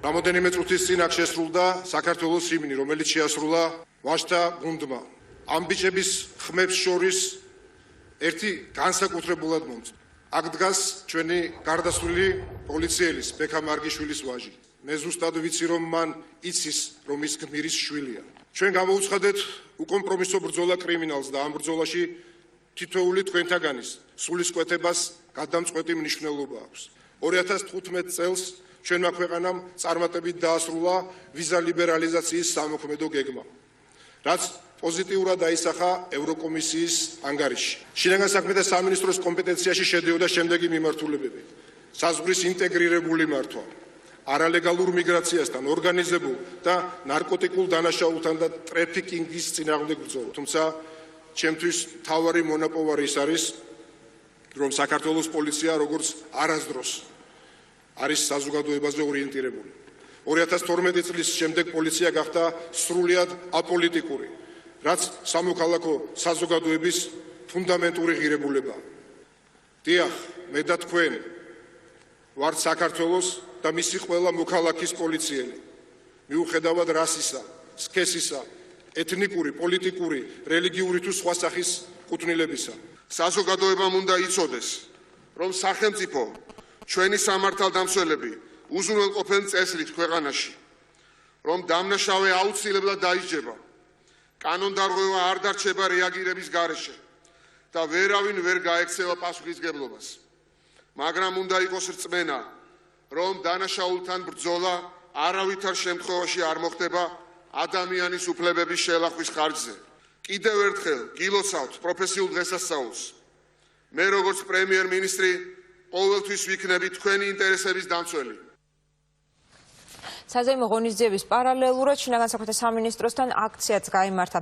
რამოდენიმე წუთის წინ აქ შესრულდა საქართველოს ჰიმნი, რომელიც შეასრულა ვაჟთა გუნდმა. ამ ბიჭების ხმებს შორის ერთი განსაკუთრებულად მომწონს. აქ დგას ჩვენი გარდაცვლილი პოლიციელის ბექა მარგიშვილის ვაჟი. მე ზუსტად ვიცი, რომ მან იცის, რომ ის გმირის შვილია. ჩვენ გამოვუცხადეთ უკომპრომისო ბრძოლა კრიმინალს და ამ ბრძოლაში თითოეული თქვენთაგანის სულისკვეთებას გადამწყვეტი მნიშვნელობა აქვს. 2015 წელს ჩვენმა ქვეყანამ წარმატებით დაასრულა ვიზა ლიბერალიზაციის სამოქმედო გეგმა, რაც პოზიტიურად აისახა ევროკომისიის ანგარიში. შინაგან საქმეთა სამინისტროს კომპეტენციაში შედიოდა შემდეგი მიმართულებები: საზღვრის ინტეგრირებული მართვა, არალეგალურ მიგრაციასთან, ორგანიზებულ და ნარკოტიკულ დანაშაულთან და ტრაფიკინგის წინააღმდეგ ბრძოლა. თუმცა ჩემთვის მთავარი მონაპოვარი ის არის, რომ საქართველოს პოლიცია როგორც არასდროს არის საზოგადოებაზე ორიენტირებული. 2012 წლის შემდეგ პოლიცია გახდა სრულიად აპოლიტიკური, რაც სამოქალაქო საზოგადოების ფუნდამენტური ღირებულებაა. დიახ, მე და თქვენ ვართ საქართველოს და მისი ყველა მოქალაქის პოლიციელი, მიუხედავად რასისა, სქესისა, ეთნიკური, პოლიტიკური, რელიგიური თუ სხვა სახის კუთვნილებისა. საზოგადოებამ უნდა იცოდეს, რომ სახელმწიფო ჩვენი სამართალდამცველები უზრუნველყოფენ წესრიგს ქვეყანაში, რომ დამნაშავე აუცილებლად დაისჯება, კანონდარღვევა არ დარჩება რეაგირების გარეშე და ვერავინ ვერ გაექცევა პასუხისმგებლობას. მაგრამ უნდა იყოს რწმენა, რომ დანაშაულთან ბრძოლა არავითარ შემთხვევაში არ მოხდება ადამიანის უფლებების შელახვის ხარჯზე. კიდევ ერთხელ გილოცავთ პროფესიულ დღესასწაულს. მე როგორც პრემიერ-მინისტრი ყოველთვის ვიქნები თქვენი ინტერესების დამცველი. საზეიმო ღონისძიების პარალელურად შინაგან საქმეთა სამინისტროსთან აქციაც გაიმართა.